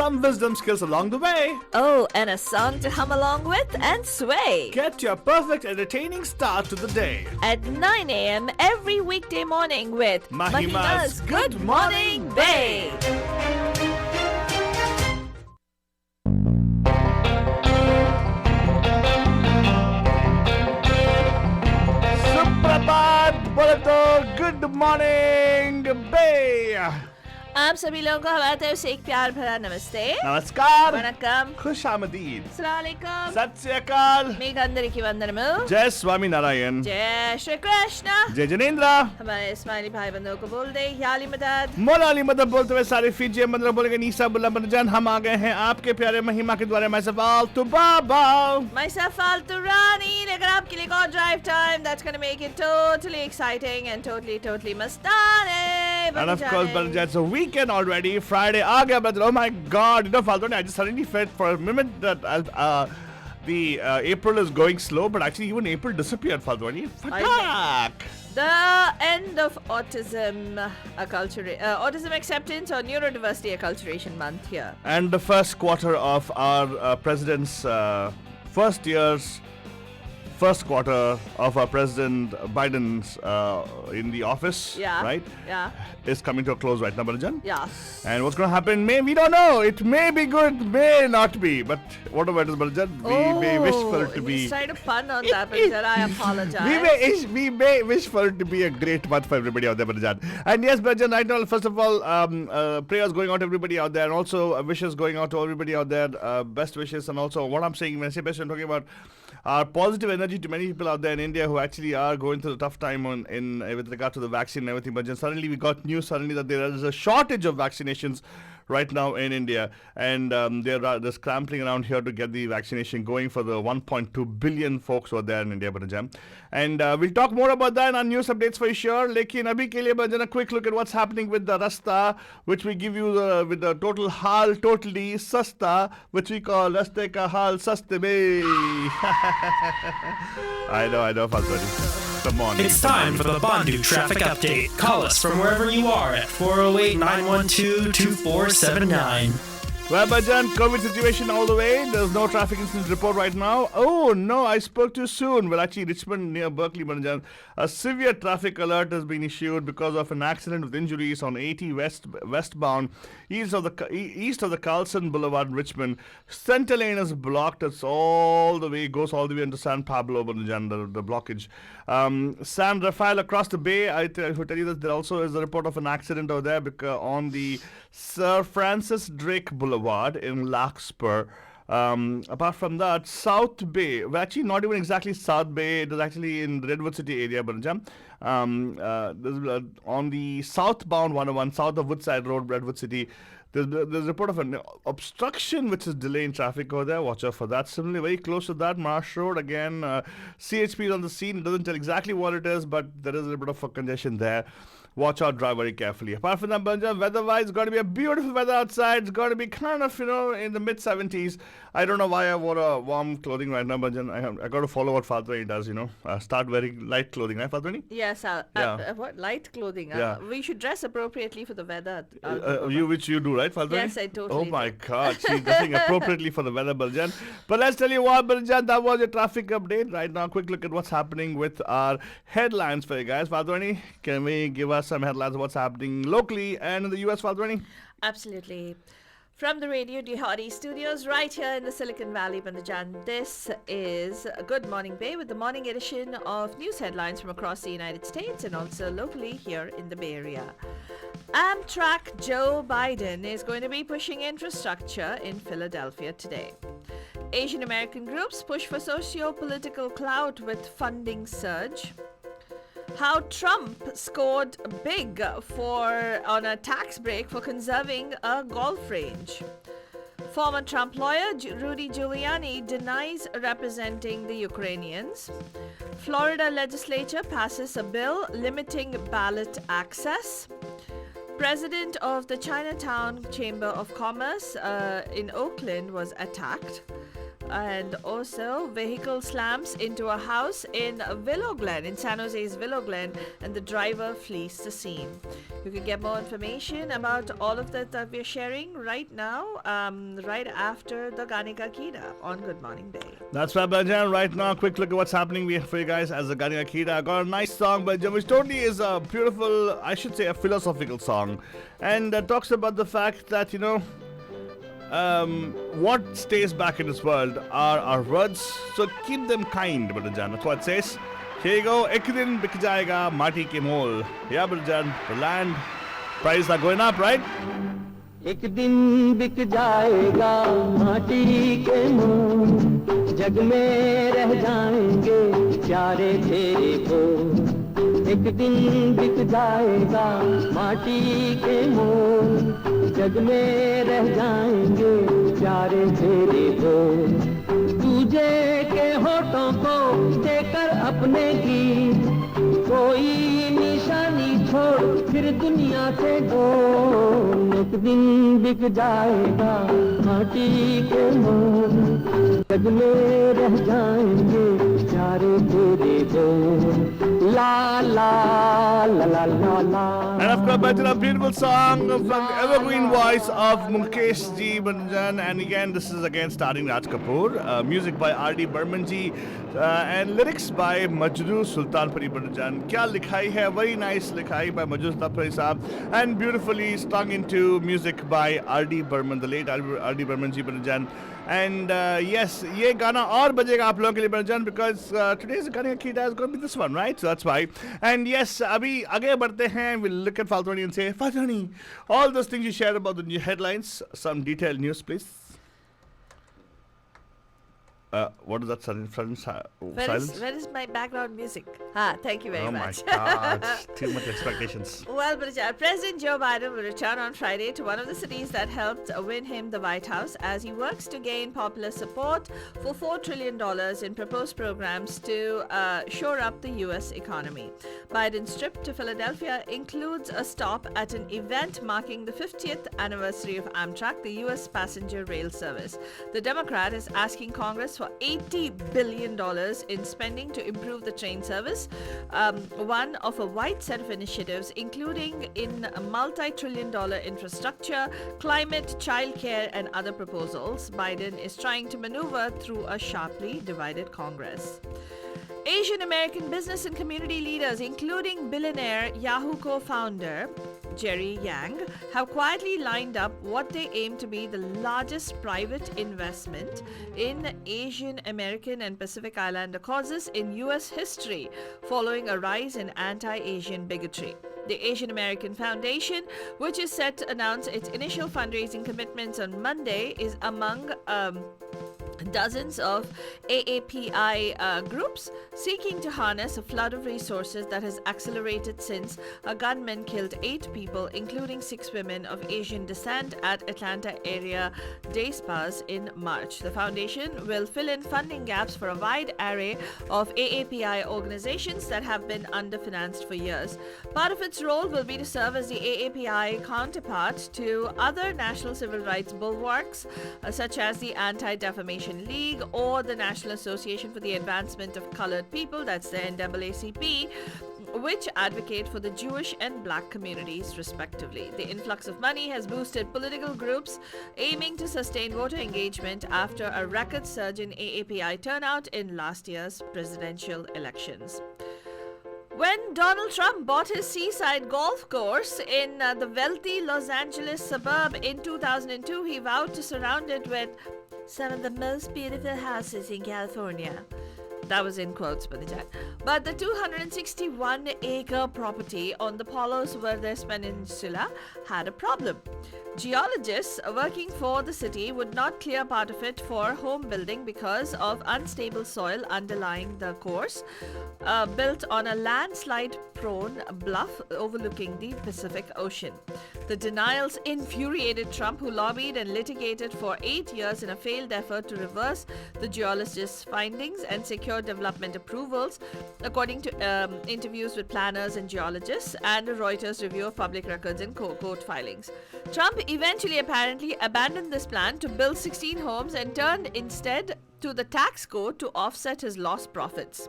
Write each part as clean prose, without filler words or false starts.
some wisdom skills along the way. Oh, and a song to hum along with and sway. Get your perfect entertaining start to the day. At 9 a.m. every weekday morning with Mahima's Good Morning Bay. सुप्रभात बोले तो good morning बे आप सभी लोगों को हमारी तरफ से एक प्यार भरा नमस्ते. नमस्कार वनक्कम. खुशामदीद अस्सलाम वालेकुम. सत श्री अकाल. మీకు అందరికీ వందనములు. जय स्वामी नारायण. जय श्री कृष्ण. जय जिनेंद्र. हमारे इस्माइली भाई बंधुओं को बोल दे याली मदद. मौला अली मदद बोलते हुए सारे फीजी मंदिर बोलेंगे नीसा बुल्ला बरजान. हम आ गए हैं आपके प्यारे महिमा के द्वारे myself फालतू बाबा. Myself फालतू रानी लेकर आपके लिए एक और drive time that's going to make it totally exciting and totally मस्ताने. And of course, but it's a weekend already. Friday aa gaya, but oh my God, you know, Faltoni, I just suddenly felt for a moment that the April is going slow, but actually even April disappeared, Faltoni. Fatak! The end of autism autism acceptance or neurodiversity acculturation month here. And the first quarter of our president's first quarter of our President Biden's in the office, right? Yeah. Is coming to a close right now, Balajan. Yes. And what's going to happen? We don't know. It may be good, may not be. But whatever it is, Balajan, we may wish for it to be. He's trying to pun on that, Balajan. I apologize. We may wish for it to be a great month for everybody out there, Balajan. And yes, Balajan, right now, first of all, prayers going out to everybody out there, and also wishes going out to everybody out there. Best wishes, and also what I'm saying when I say best, I'm talking about our positive energy to many people out there in India who actually are going through a tough time with regard to the vaccine and everything. But just suddenly we got news that there is a shortage of vaccinations right now in India, and they're scrambling around here to get the vaccination going for the 1.2 billion folks who are there in India, Balajan. And we'll talk more about that in our news updates for sure. Lekin abhi ke liye, Balajan, a quick look at what's happening with the Rasta, which we give you with the total hal totally sasta, which we call Raste ka hal saste mein. I know, Faltoni. Come on. It's time for the Bandu Traffic Update. Call us from wherever you are at 408-912-2479. Well, Bhajan, COVID situation all the way. There's no traffic incident report right now. Oh, no, I spoke too soon. Well, actually, Richmond near Berkeley, Bhajan, a severe traffic alert has been issued because of an accident with injuries on 80 westbound, east of the Carlson Boulevard in Richmond. Center lane is blocked. Goes all the way into San Pablo, Bhajan, the blockage. San Rafael across the bay, I tell you that there also is a report of an accident over there on the Sir Francis Drake Boulevard in Larkspur. Apart from that, South Bay, well, actually not even exactly South Bay, it is actually in the Redwood City area, Banjam. On the southbound 101, south of Woodside Road, Redwood City, there's a report of an obstruction which is delaying traffic over there. Watch out for that. Similarly, very close to that, Marsh Road, again, CHP is on the scene. It doesn't tell exactly what it is, but there is a little bit of a congestion there. Watch out, drive very carefully. Apart from that, Banja, weather-wise, it's going to be a beautiful weather outside. It's going to be kind of, in the mid-70s. I don't know why I wore a warm clothing right now, Banja. I got to follow what Faltoni does, start wearing light clothing, right, Faltoni? Yes, what light clothing? Yeah. We should dress appropriately for the weather. Which you do, right, Faltoni? Yes, I totally Oh my God, she's dressing appropriately for the weather, Baljan. But let's tell you what, Baljan, that was your traffic update. Right now, quick look at what's happening with our headlines for you guys. Faltoni, can we give us some headlines of what's happening locally and in the US, Faltoni? Absolutely. From the Radio Day408 studios right here in the Silicon Valley, Bandajan, this is Good Morning Bay with the morning edition of news headlines from across the United States and also locally here in the Bay Area. Amtrak Joe Biden is going to be pushing infrastructure in Philadelphia today. Asian American groups push for socio-political clout with funding surge. How Trump scored big on a tax break for conserving a golf range. Former Trump lawyer Rudy Giuliani denies representing the Ukrainians. Florida legislature passes a bill limiting ballot access. President of the Chinatown Chamber of Commerce in Oakland was attacked. And also, vehicle slams into a house in Willow Glen, in San Jose's Willow Glen, and the driver flees the scene. You can get more information about all of that we're sharing right now, right after the Ganika Kida on Good Morning Bay. That's right, Bajan. Right now, quick look at what's happening for you guys as the Ganika Kida. I got a nice song, Bajan, which totally is a beautiful, I should say, a philosophical song. And talks about the fact that, what stays back in this world are our words, so keep them kind, Bajan. That's what it says. Here you go. Ek din bik jayega mati ke mol. Yeah, Bajan, the land prices are going up, right? एक दिन बिक जाएगा माटी के मोल जग में रह जाएंगे प्यारे तेरे बोल एक दिन बिक जाएगा माटी के मोल जग में रह जाएंगे प्यारे तेरे बोल तुझे के होठों को देकर अपने गीत कोई निशानी छोड़ फिर दुनिया से डोल एक दिन बिक जाएगा माटी के मोल जग में रह जाएंगे प्यारे तेरे बोल ला ला ला ला ला ला. And of course, that's a beautiful song from the evergreen voice of Mukesh Ji Banjan. And again, this is again starring Raj Kapoor. Music by R.D. Burman Ji and lyrics by Majru Sultanpuri Banjan. Kya likhai hai? Very nice likhai by Majru Sultanpuri Saab. And beautifully strung into music by R.D. Burman, the late R.D. Burman Ji Banjan. And yes, ye gana aur bajega aap logon ke liye Banjan, because today's Ganika Kida is going to be this one, right? So that's why. And yes, abhi aage badhte hain. We'll look at Faltoni and say, Faltoni, all those things you shared about the new headlines, some detailed news, please. What is that sudden silence? Where is my background music? Thank you very much. Oh my God, too much expectations. Well, President Joe Biden will return on Friday to one of the cities that helped win him the White House as he works to gain popular support for $4 trillion in proposed programs to shore up the U.S. economy. Biden's trip to Philadelphia includes a stop at an event marking the 50th anniversary of Amtrak, the U.S. passenger rail service. The Democrat is asking Congress for $80 billion in spending to improve the train service, one of a wide set of initiatives, including in a multi-trillion-dollar infrastructure, climate, childcare, and other proposals. Biden is trying to maneuver through a sharply divided Congress. Asian American business and community leaders, including billionaire Yahoo co-founder Jerry Yang, have quietly lined up what they aim to be the largest private investment in Asian American and Pacific Islander causes in U.S. history, following a rise in anti-Asian bigotry. The Asian American Foundation, which is set to announce its initial fundraising commitments on Monday, is among dozens of AAPI groups seeking to harness a flood of resources that has accelerated since a gunman killed 8 people, including 6 women of Asian descent, at Atlanta area day spas in March. The foundation will fill in funding gaps for a wide array of AAPI organizations that have been underfinanced for years. Part of its role will be to serve as the AAPI counterpart to other national civil rights bulwarks, such as the Anti-Defamation League or the National Association for the Advancement of Colored People, that's the NAACP, which advocate for the Jewish and Black communities, respectively. The influx of money has boosted political groups aiming to sustain voter engagement after a record surge in AAPI turnout in last year's presidential elections. When Donald Trump bought his seaside golf course in the wealthy Los Angeles suburb in 2002, he vowed to surround it with some of the most beautiful houses in California. That was in quotes, but the 261-acre property on the Palos Verdes Peninsula had a problem. Geologists working for the city would not clear part of it for home building because of unstable soil underlying the course, built on a landslide prone bluff overlooking the Pacific Ocean. The denials infuriated Trump, who lobbied and litigated for 8 years in a failed effort to reverse the geologist's findings and secure development approvals, according to interviews with planners and geologists and a Reuters review of public records and court filings. Trump eventually apparently abandoned this plan to build 16 homes and turned instead to the tax code to offset his lost profits,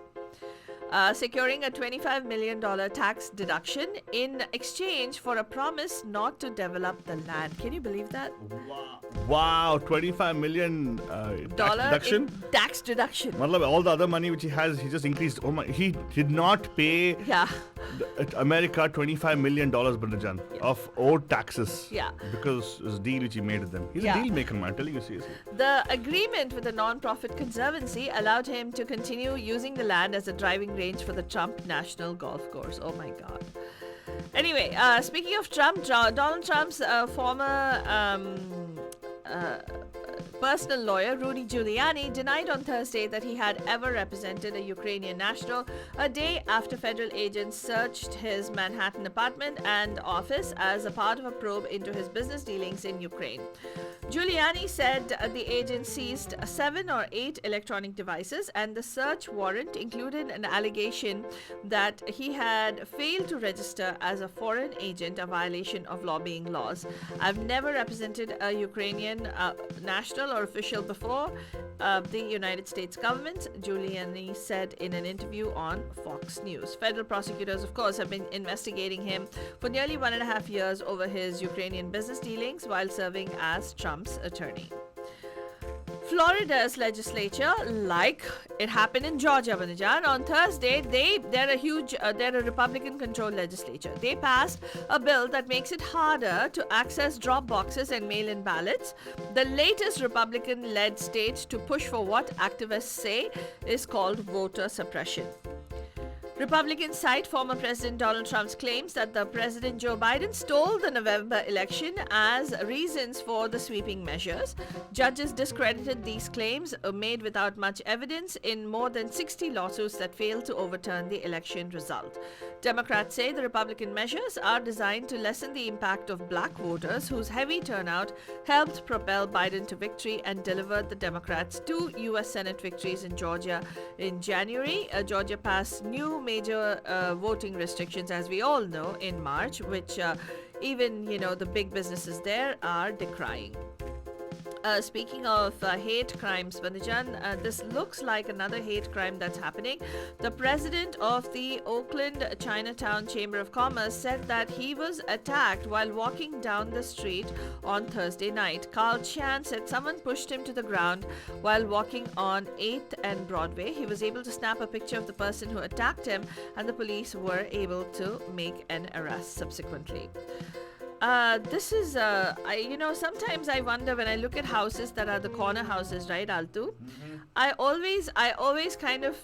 securing a $25 million tax deduction in exchange for a promise not to develop the land. Can you believe that? Wow, 25 million tax deduction. In tax deduction. Matlab, all the other money which he has, he just increased. Oh my, he did not pay America $25 million, Bandajan, of owed taxes. Yeah. Because it's a deal which he made with them. He's a deal maker, man. I'm telling you seriously. The agreement with the non-profit conservancy allowed him to continue using the land as a driving range for the Trump National Golf Course. Oh my God. Anyway, speaking of Trump, Donald Trump's former personal lawyer, Rudy Giuliani, denied on Thursday that he had ever represented a Ukrainian national a day after federal agents searched his Manhattan apartment and office as a part of a probe into his business dealings in Ukraine. Giuliani said the agents seized 7 or 8 electronic devices, and the search warrant included an allegation that he had failed to register as a foreign agent, a violation of lobbying laws. I've never represented a Ukrainian national or official before the United States government, Giuliani said in an interview on Fox News. Federal prosecutors, of course, have been investigating him for nearly 1.5 years over his Ukrainian business dealings while serving as Trump's attorney. Florida's legislature, like it happened in Georgia, Banajan, on Thursday, they're a Republican-controlled legislature. They passed a bill that makes it harder to access drop boxes and mail-in ballots, the latest Republican-led state to push for what activists say is called voter suppression. Republicans cite former President Donald Trump's claims that the President Joe Biden stole the November election as reasons for the sweeping measures. Judges discredited these claims made without much evidence in more than 60 lawsuits that failed to overturn the election result. Democrats say the Republican measures are designed to lessen the impact of black voters, whose heavy turnout helped propel Biden to victory and delivered the Democrats 2 U.S. Senate victories in Georgia in January. Georgia passed new major voting restrictions, as we all know, in March, which even the big businesses there are decrying. Speaking of hate crimes, Vanajan, this looks like another hate crime that's happening. The president of the Oakland Chinatown Chamber of Commerce said that he was attacked while walking down the street on Thursday night. Carl Chan said someone pushed him to the ground while walking on 8th and Broadway. He was able to snap a picture of the person who attacked him, and the police were able to make an arrest subsequently. This is, sometimes I wonder when I look at houses that are the corner houses, right, Altu? I always kind of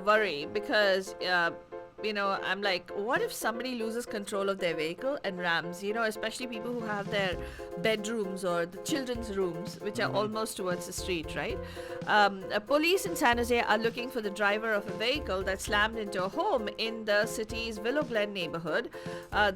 worry because, I'm like, what if somebody loses control of their vehicle and rams, especially people who have their bedrooms or the children's rooms, which are almost towards the street, right? Police in San Jose are looking for the driver of a vehicle that slammed into a home in the city's Willow Glen neighborhood,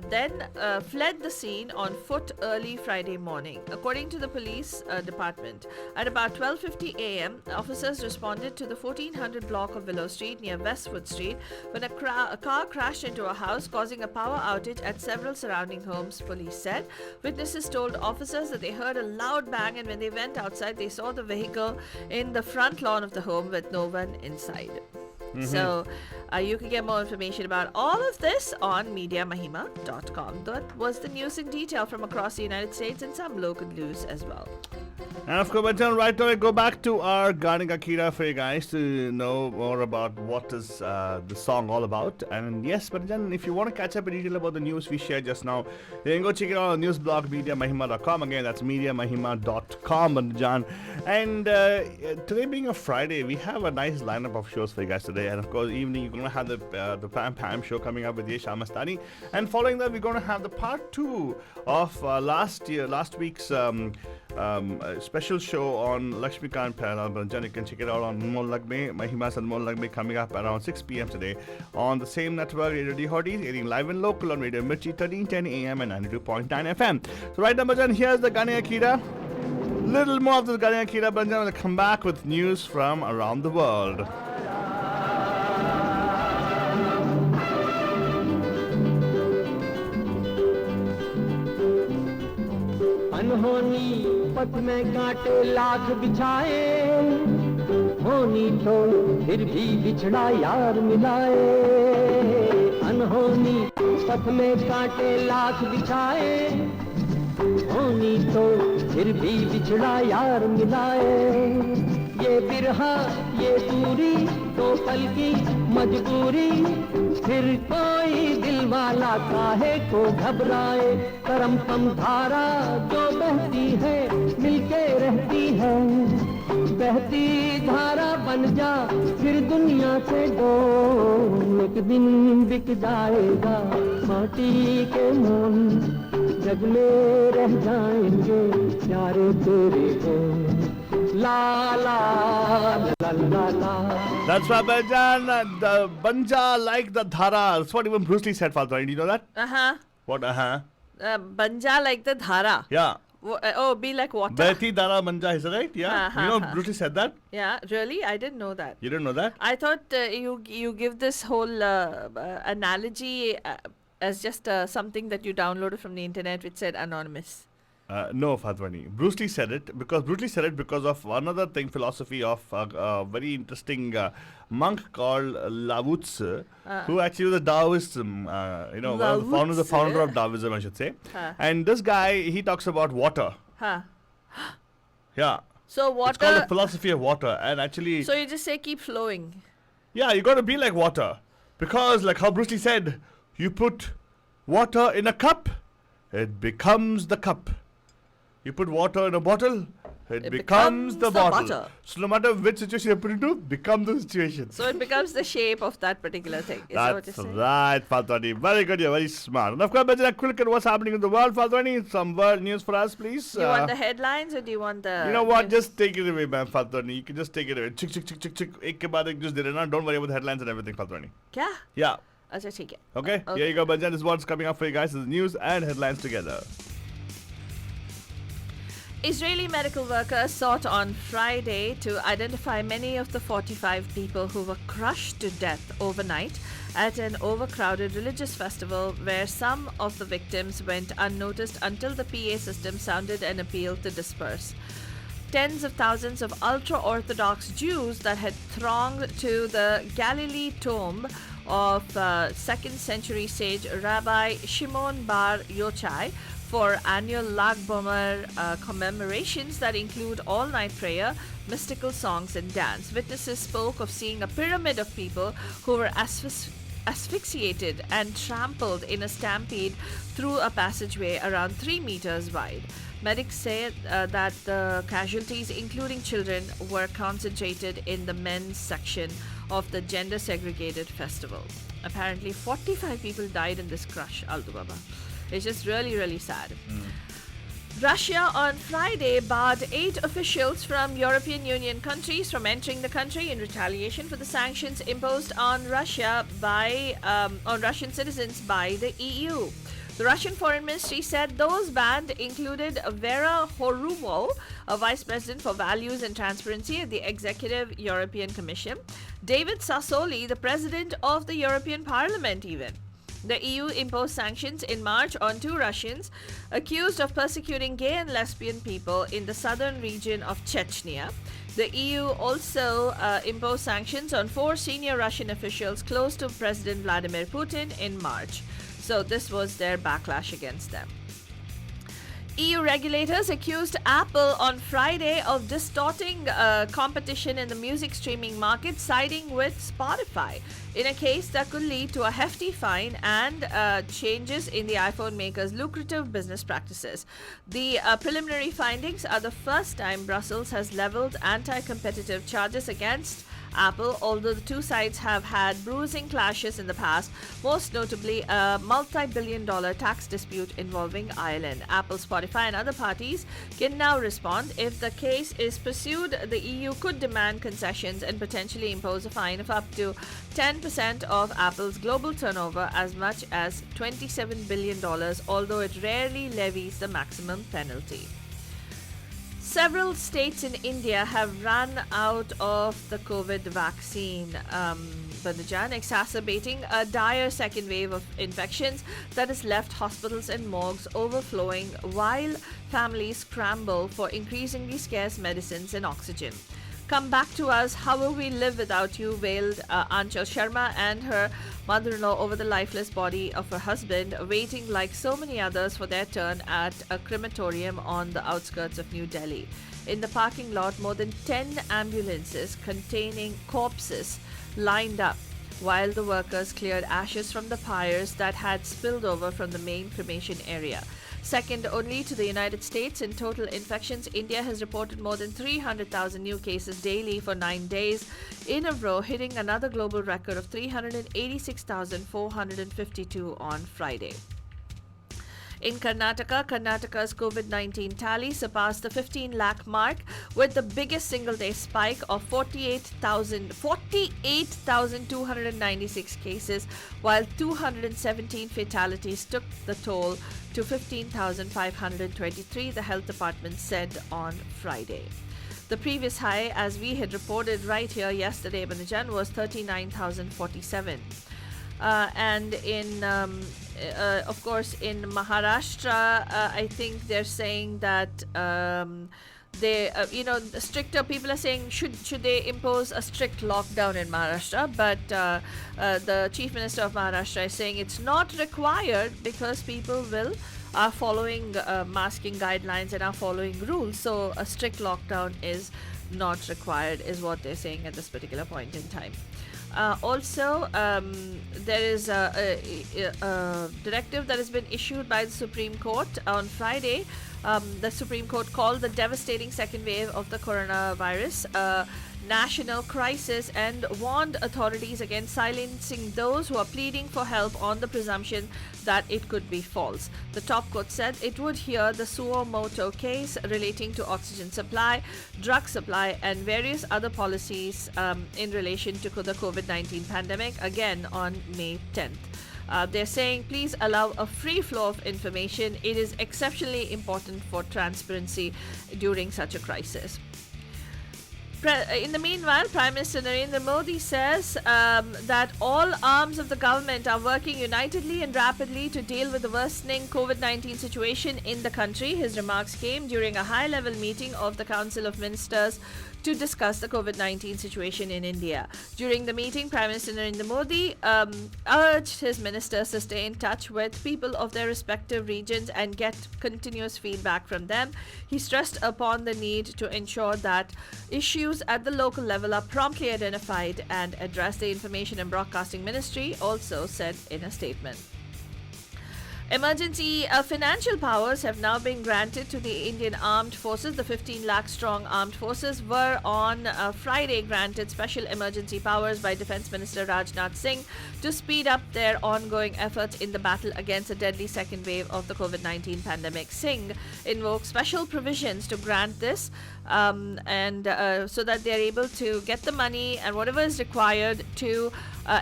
then fled the scene on foot early Friday morning. According to the police department, at about 12:50 a.m., officers responded to the 1400 block of Willow Street near Westwood Street when a car crashed into a house, causing a power outage at several surrounding homes, police said. Witnesses told officers that they heard a loud bang, and when they went outside, they saw the vehicle in the front lawn of the home with no one inside. So you can get more information about all of this on MediaMahima.com. That was the news in detail from across the United States and some local news as well. And of course, right now, I go back to our Garden Akira for you guys to know more about what is the song all about. And yes, but then if you want to catch up in detail about the news we shared just now, you can go check it out on news blog, MediaMahima.com. Again, that's MediaMahima.com, Bandajan. And today being a Friday, we have a nice lineup of shows for you guys today. And of course, evening you're gonna have the Pam Pam show coming up with Yesh Amastani, and following that we're gonna have the part 2 of last week's special show on Lakshmikant Pranjan. You can check it out on Anmol Lagme, Mahima's Anmol Lagme, coming up around 6 p.m. today on the same network, Radio D408, airing live and local on Radio Mirchi 1310 AM and 92.9 FM. So right now, Bajan, here's the Gane Akira. Little more of this Gane Akira, Bajan. We'll come back with news from around the world. अनहोनी पथ में कांटे लाख बिछाए, होनी तो फिर भी बिछड़ा यार मिलाए। अनहोनी पथ में कांटे लाख बिछाए, होनी तो फिर भी बिछड़ा यार मिलाए। ये बिरहा ये दूरी तो पल की मजबूरी, फिर कोई दिल वाला काहे को घबराए। करम पम धारा जो बहती है मिलके रहती है, बहती धारा बन जा फिर दुनिया से डोल। एक दिन बिक जाएगा माटी के मोल, जग में रह जाएंगे प्यारे तेरे को। La la la la la. That's right, Bajan. The banja like the dhara. That's what even Bruce Lee said, Father. Do you know that? What? Banja like the dhara. Yeah. Be like water. Behti dhara banja, is that right? Yeah. You know Bruce Lee said that? Yeah, really? I didn't know that. You didn't know that? I thought you give this whole analogy as just something that you downloaded from the internet which said anonymous. No, Fatwani. Bruce Lee said it because of another thing, philosophy of a very interesting monk called Lao Tzu, who actually was a Taoism, the founder of Taoism, I should say. And this guy, he talks about water. Yeah. So water. It's called the philosophy of water, and actually. So you just say keep flowing. Yeah, you got to be like water, because like how Bruce Lee said, you put water in a cup, it becomes the cup. You put water in a bottle, it becomes the bottle. So no matter which situation you put it into, becomes the situation. So it becomes the shape of that particular thing. That's right, Fatwani. Very good, you're very smart. And of course, Bajana, quick at what's happening in the world, Fatwani. Some world news for us, please. Do you want the headlines or do you want the... You know what, just take it away, ma'am, Fatwani. You can just take it away. Chick, ek ke baad ek just did it. Don't worry about the headlines and everything, Fatwani. Kya? Yeah. Acha, theek hai. Okay, here you go, Bajana. This is what's coming up for you guys. This is news and headlines together. Israeli medical workers sought on Friday to identify many of the 45 people who were crushed to death overnight at an overcrowded religious festival where some of the victims went unnoticed until the PA system sounded an appeal to disperse. Tens of thousands of ultra-Orthodox Jews that had thronged to the Galilee tomb of 2nd century sage Rabbi Shimon Bar Yochai for annual Lag Bomer commemorations that include all-night prayer, mystical songs and dance. Witnesses spoke of seeing a pyramid of people who were asphyxiated and trampled in a stampede through a passageway around 3 meters wide. Medics say that the casualties, including children, were concentrated in the men's section of the gender-segregated festival. Apparently, 45 people died in this crush, Aldo Baba. It's just really, really sad. Russia on Friday barred 8 officials from European Union countries from entering the country in retaliation for the sanctions imposed on Russia on Russian citizens by the EU. The Russian Foreign Ministry said those banned included Vera Horumo, a Vice President for Values and Transparency at the Executive European Commission, David Sassoli, the President of the European Parliament even. The EU imposed sanctions in March on 2 Russians accused of persecuting gay and lesbian people in the southern region of Chechnya. The EU also imposed sanctions on 4 senior Russian officials close to President Vladimir Putin in March. So this was their backlash against them. EU regulators accused Apple on Friday of distorting competition in the music streaming market, siding with Spotify in a case that could lead to a hefty fine and changes in the iPhone maker's lucrative business practices. The preliminary findings are the first time Brussels has leveled anti-competitive charges against Apple, although the two sides have had bruising clashes in the past, most notably a multi-billion-dollar tax dispute involving Ireland. Apple, Spotify and other parties can now respond. If the case is pursued, the EU could demand concessions and potentially impose a fine of up to 10% of Apple's global turnover, as much as $27 billion, although it rarely levies the maximum penalty. Several states in India have run out of the COVID vaccine, Bandajan, exacerbating a dire second wave of infections that has left hospitals and morgues overflowing while families scramble for increasingly scarce medicines and oxygen. Come back to us, how will we live without you, wailed Anchal Sharma and her mother-in-law over the lifeless body of her husband, waiting like so many others for their turn at a crematorium on the outskirts of New Delhi. In the parking lot, more than 10 ambulances containing corpses lined up while the workers cleared ashes from the pyres that had spilled over from the main cremation area. Second only to the United States in total infections, India has reported more than 300,000 new cases daily for 9 days in a row, hitting another global record of 386,452 on Friday. In Karnataka's COVID-19 tally surpassed the 15 lakh mark with the biggest single-day spike of 48,296 cases, while 217 fatalities took the toll to 15,523, the health department said on Friday. The previous high, as we had reported right here yesterday, Banajan, was 39,047. And in, of course, in Maharashtra, I think they're saying that they, the stricter people are saying should they impose a strict lockdown in Maharashtra, but the Chief Minister of Maharashtra is saying it's not required because people are following masking guidelines and are following rules. So a strict lockdown is not required, is what they're saying at this particular point in time. Also, there is a directive that has been issued by the Supreme Court on Friday. The Supreme Court called the devastating second wave of the coronavirus a national crisis and warned authorities against silencing those who are pleading for help on the presumption that it could be false. The top court said it would hear the suo motu case relating to oxygen supply, drug supply, and various other policies in relation to the COVID-19 pandemic again on May 10th. They're saying, please allow a free flow of information. It is exceptionally important for transparency during such a crisis. In the meanwhile, Prime Minister Narendra Modi says that all arms of the government are working unitedly and rapidly to deal with the worsening COVID-19 situation in the country. His remarks came during a high-level meeting of the Council of Ministers to discuss the COVID-19 situation in India. During the meeting, Prime Minister Narendra Modi urged his ministers to stay in touch with people of their respective regions and get continuous feedback from them. He stressed upon the need to ensure that issues at the local level are promptly identified and addressed. The Information and Broadcasting Ministry also said in a statement. Emergency financial powers have now been granted to the Indian Armed Forces. The 15 lakh strong armed forces were on Friday granted special emergency powers by Defence Minister Rajnath Singh to speed up their ongoing efforts in the battle against a deadly second wave of the COVID-19 pandemic. Singh invoked special provisions to grant this so that they are able to get the money and whatever is required to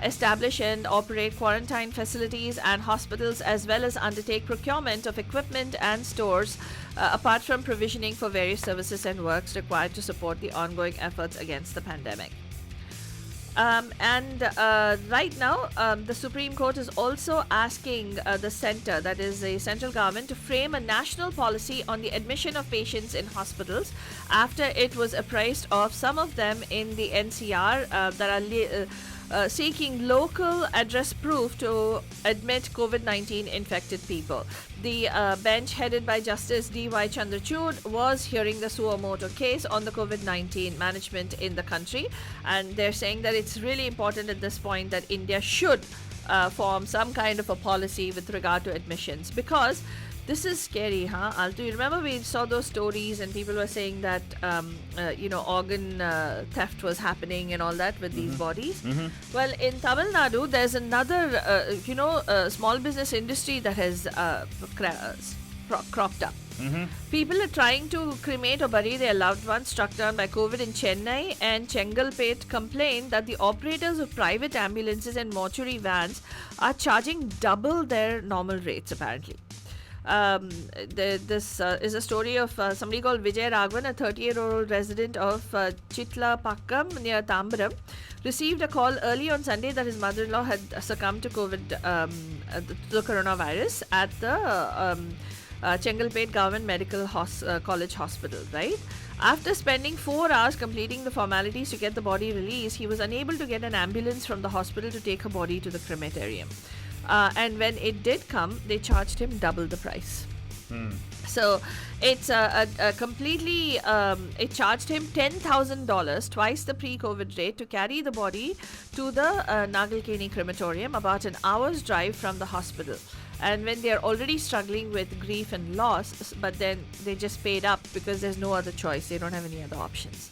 establish and operate quarantine facilities and hospitals, as well as undertake procurement of equipment and stores, apart from provisioning for various services and works required to support the ongoing efforts against the pandemic. Right now, the Supreme Court is also asking the centre, that is the central government, to frame a national policy on the admission of patients in hospitals after it was apprised of some of them in the NCR that are seeking local address proof to admit COVID-19 infected people. The bench headed by Justice D.Y. Chandrachud was hearing the suo motu case on the COVID-19 management in the country, and they're saying that it's really important at this point that India should form some kind of a policy with regard to admissions, because this is scary, huh? Altu, you remember we saw those stories and people were saying that, organ theft was happening and all that with these bodies. Well, in Tamil Nadu, there's another, small business industry that has cropped up. People are trying to cremate or bury their loved ones struck down by COVID in Chennai, and Chengalpet complained that the operators of private ambulances and mortuary vans are charging double their normal rates, apparently. This is a story of somebody called Vijay Raghavan, a 38-year-old resident of Chitla Pakkam near Tambaram, received a call early on Sunday that his mother-in-law had succumbed to the coronavirus at the Chengalpet Government Medical College Hospital, right? After spending 4 hours completing the formalities to get the body released, he was unable to get an ambulance from the hospital to take her body to the crematorium. And when it did come, they charged him double the price. So it's a completely, it charged him $10,000, twice the pre-COVID rate, to carry the body to the Nagalkeni crematorium, about an hour's drive from the hospital. And when they're already struggling with grief and loss, but then they just paid up because there's no other choice. They don't have any other options.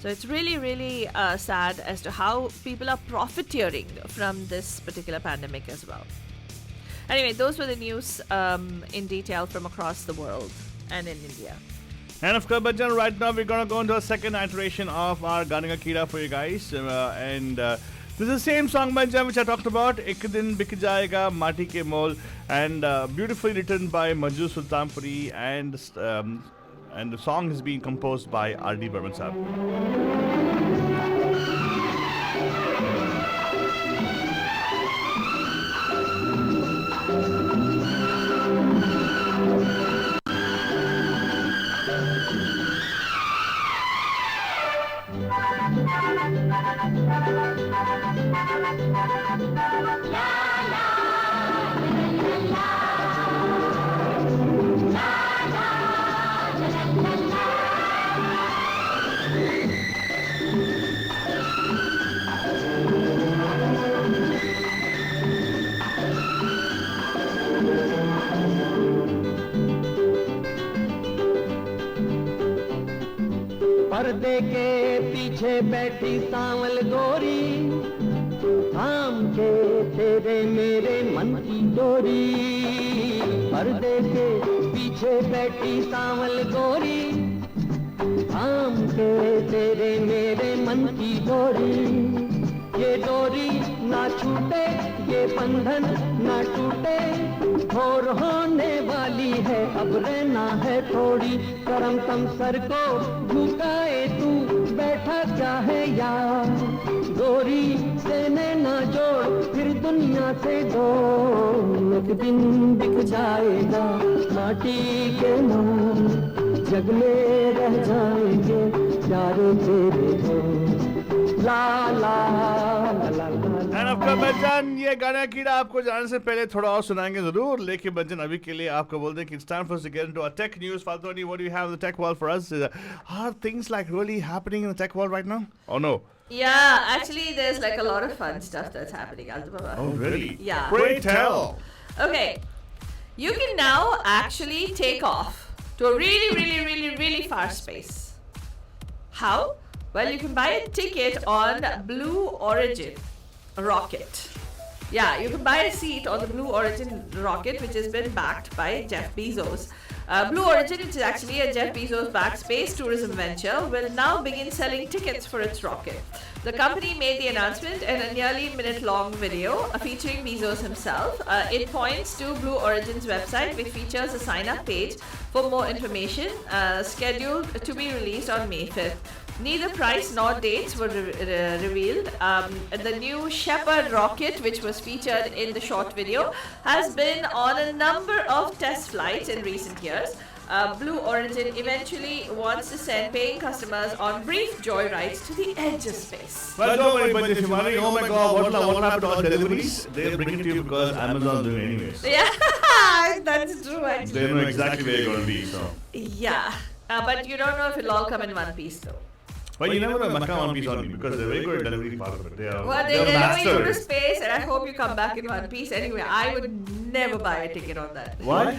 So it's really, really sad as to how people are profiteering from this particular pandemic as well. Anyway, those were the news in detail from across the world and in India. And of course, Bachchan, right now we're going to go into a second iteration of our Gana Ka Keeda for you guys. This is the same song, Bachchan, which I talked about, Ek Din Bik Jayega Mati Ke Mol, and beautifully written by Manju Sultanpuri, and the song has been composed by R.D. Burman Sahab. पर्दे के पीछे बैठी सांवल गोरी, थाम के तेरे मेरे मन की डोरी। पर्दे के पीछे बैठी सांवल गोरी, थाम के तेरे मेरे मन की डोरी। ये डोरी ना छूटे, ये बंधन ना टूटे, और होने वाली है अब रहना है थोड़ी। करम तम सर को झुकाए तू बैठा चाहे यार, गोरी से नैना जोड़ फिर दुनिया से दो। एक दिन दिख जाएगा माटी के मोल, जग में रह जाएंगे प्यारे तेरे हो। ला ला ला ला ला। And of course, बच्चन, ये गाना कीड़ा आपको जाने से पहले थोड़ा और सुनाएंगे जरूर, लेकिन बच्चन अभी के लिए आपको बोल दें कि it's time for us to get into our tech news. Faltoni, what do you have in the tech world for us? Are things like really happening in the tech world right now? Oh no. Yeah, actually there's like a lot of fun stuff that's happening. Oh really? Yeah. Pray tell. Okay, you can now actually take off to a really, really, really, really far space. How? Well, you can buy a ticket on Blue Origin rocket. Yeah, you can buy a seat on the Blue Origin rocket, which has been backed by Jeff Bezos. Blue Origin, which is actually a Jeff Bezos-backed space tourism venture, will now begin selling tickets for its rocket. The company made the announcement in a nearly minute-long video featuring Bezos himself. It points to Blue Origin's website, which features a sign-up page for more information, scheduled to be released on May 5th. Neither price nor dates were revealed. The new Shepard rocket, which was featured in the short video, has been on a number of test flights in recent years. Blue Origin eventually wants to send paying customers on brief joyrides to the edge of space. Well, don't worry, but if you're wondering, oh my god, what happened to all deliveries? They'll bring it to you because Amazon's doing it anyways. Yeah, that's true actually. They know exactly where you're going to be, so. Yeah, but you don't know if it'll all come in one piece though. But you never know Makkah One Piece only because they're very good at delivery part of it. Well, they're going to space and I hope you come back in one piece. Anyway, I would never buy a ticket on that. Why?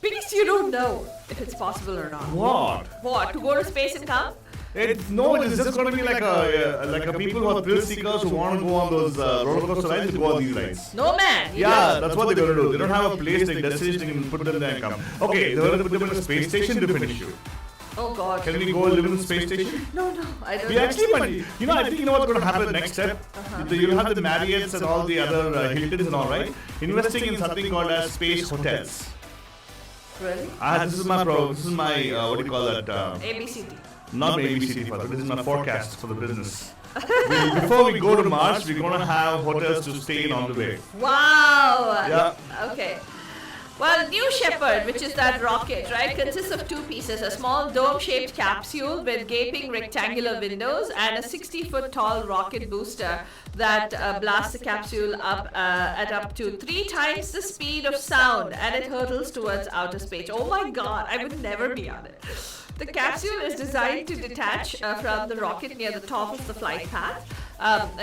Because you don't know if it's possible or not. What? What? To go to space and come? It's just going to be like a people who are thrill seekers who want to go on those roller coaster rides to go on these rides. No man. Yeah, that's what they're going to do. They don't have a place, like destination, you can put them there and come. Okay, they're going to put them in a space station, different issue. Oh God. Can we go live in the space station? No, I don't We know. actually might. I think what's going to happen next step. You'll have the Marriotts and all the other Hiltons and all, right? Investing in something called as space hotels. Really? This is my what do you call that? ABCD. Not my ABCD for that. This is my forecast for the business. Before we go to Mars, we're going to have hotels to stay in on the way. Wow. Yeah. Okay. Well, New Shepard, which is that rocket, right, consists of two pieces, a small dome-shaped capsule with gaping rectangular windows and a 60-foot tall rocket booster that blasts the capsule up at up to 3 times the speed of sound, and it hurtles towards outer space. Oh my God, I would never be on it. The capsule is designed to detach from the rocket near the top of the flight path,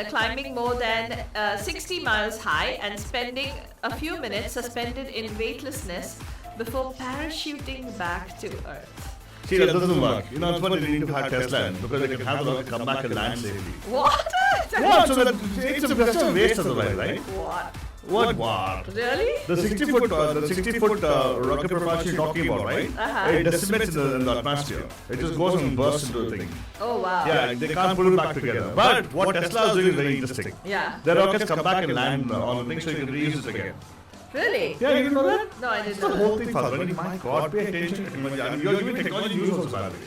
climbing more than 60 miles high and spending a few minutes suspended in weightlessness before parachuting back to Earth. See, that doesn't work. That's what they need to have Tesla because they can have the rocket come back and land safely. What? What? So it's a waste otherwise, right? What? What? Really? The 60-foot rocket propulsion you're talking about, right? It decimates in the atmosphere. It just goes and bursts into the thing. Oh wow. Yeah, they can't put it back together. But what Tesla is doing is very interesting. Yeah. Their rockets come back and land on the thing so you can reuse it again. Really? Yeah, you didn't know that? No, I didn't It's the know whole that. thing, Father. My God, pay attention to technology. I mean, you're giving technology news also, by the way.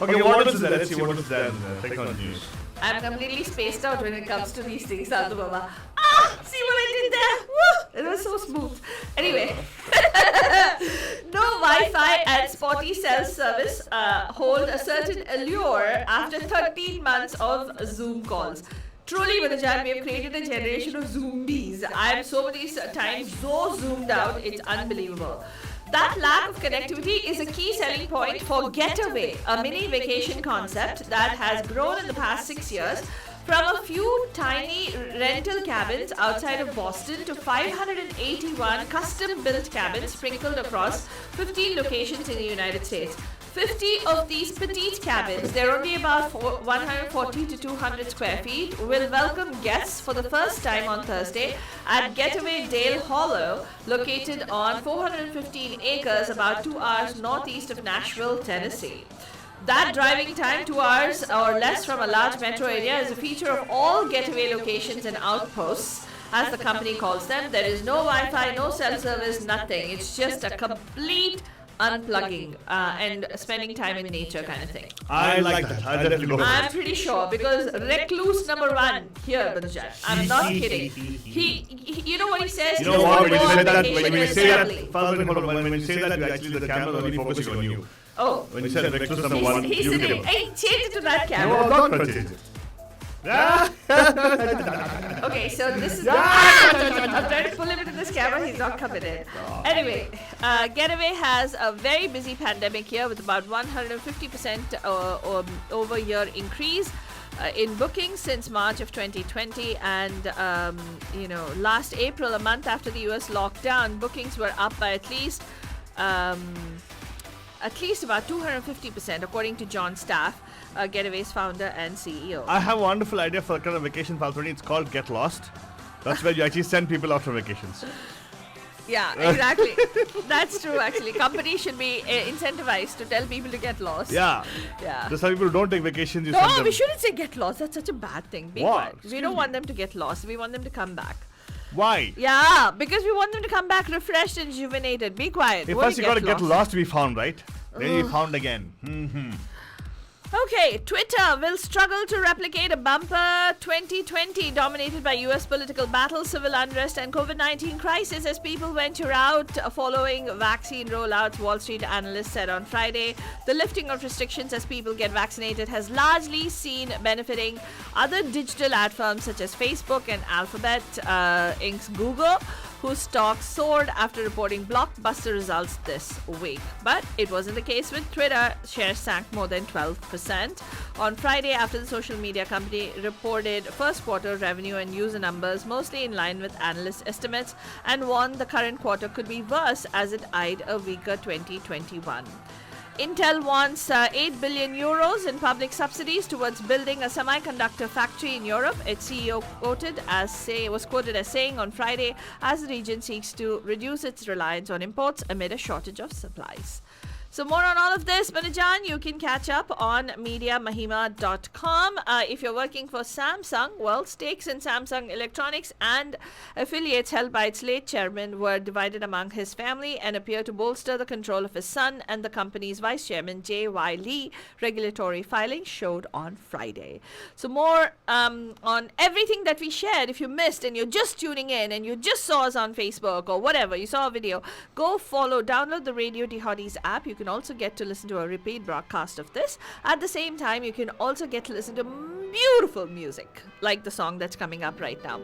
Okay, what else is there? Let's see what is there in technology news. I'm completely spaced out when it comes to these things, Sadhu Baba. See what I did there? Woo! It was so smooth. Anyway, no Wi-Fi and spotty cell service hold a certain allure after 13 months of Zoom calls. Truly, Vadajan, we have created a generation of zombies. I am so many times so zoomed out, it's unbelievable. That lack of connectivity is a key selling point for Getaway, a mini vacation concept that has grown in the past 6 years from a few tiny rental cabins outside of Boston to 581 custom-built cabins sprinkled across 15 locations in the United States. 50 of these petite cabins, they're only about 140 to 200 square feet, will welcome guests for the first time on Thursday at Getaway Dale Hollow, located on 415 acres about 2 hours northeast of Nashville, Tennessee. That driving time, 2 hours or less from a large metro area, is a feature of all Getaway locations and outposts, as the company calls them. There is no Wi-Fi, no cell service, nothing. It's just a complete unplugging and spending time in nature kind of thing. I like that. I'll definitely go for I'm it. pretty sure because recluse number 1 here, Banujan. I'm not kidding. He you know what he says? You know what? When you Go on said that, vacation when you with say that, family. Father, hold on. When you say that, you actually the camera is only focusing on you. Oh, When you said reckless number 1, he's you sitting. give Hey, change it to that No, camera. I'm not going to change it. Okay, so this is. I'm trying to pull him into this camera. He's not coming in. Anyway, Getaway has a very busy pandemic year with about 150% over year increase in bookings since March of 2020, and last April, a month after the US lockdown, bookings were up by at least about 250%, according to John Staff, Getaway's founder and CEO. I have a wonderful idea for a kind of vacation, Falconi. It's called Get Lost. That's where you actually send people out for vacations. Yeah, exactly. That's true, actually. Companies should be incentivized to tell people to get lost. Yeah. Yeah. Just some people who don't take vacations, you send No, them. we shouldn't say get lost. That's such a bad thing. Be What? quiet. We don't want them to get lost. We want them to come back. Why? Yeah, because we want them to come back refreshed and rejuvenated. Be quiet. Hey, Won't first you got to get lost to be found, right? Then you found again. Okay, Twitter will struggle to replicate a bumper 2020 dominated by US political battle, civil unrest, and COVID-19 crisis as people venture out following vaccine rollouts, Wall Street analysts said on Friday. The lifting of restrictions as people get vaccinated has largely seen benefiting other digital ad firms such as Facebook and Alphabet Inc.'s Google, whose stocks soared after reporting blockbuster results this week. But it wasn't the case with Twitter. Shares sank more than 12% on Friday after the social media company reported first quarter revenue and user numbers mostly in line with analyst estimates and warned the current quarter could be worse as it eyed a weaker 2021. Intel wants 8 billion euros in public subsidies towards building a semiconductor factory in Europe. Its CEO was quoted as saying on Friday as the region seeks to reduce its reliance on imports amid a shortage of supplies. So more on all of this, Banajan, you can catch up on MediaMahima.com. If you're working for Samsung, well, stakes in Samsung Electronics and affiliates held by its late chairman were divided among his family and appear to bolster the control of his son and the company's vice chairman, J.Y. Lee. Regulatory filings showed on Friday. So more on everything that we shared. If you missed and you're just tuning in and you just saw us on Facebook or whatever, you saw a video, go download the Radio Dihotties app. You can also get to listen to a repeat broadcast of this. At the same time, you can also get to listen to beautiful music like the song that's coming up right now.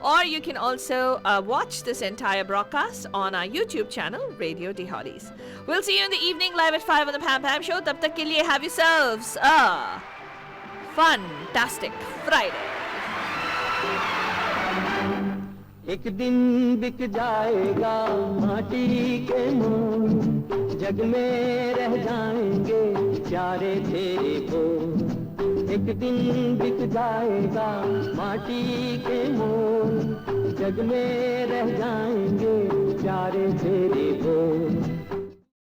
Or you can also watch this entire broadcast on our YouTube channel, Radio Dihotties. We'll see you in the evening live at 5 on the Pam Pam Show. Tab tak ke liye, have yourselves a fantastic Friday. एक दिन बिक जाएगा माटी के मोल, जग में रह जाएंगे प्यारे तेरे बोल। एक दिन बिक जाएगा माटी के मोल, जग में रह जाएंगे प्यारे तेरे बोल।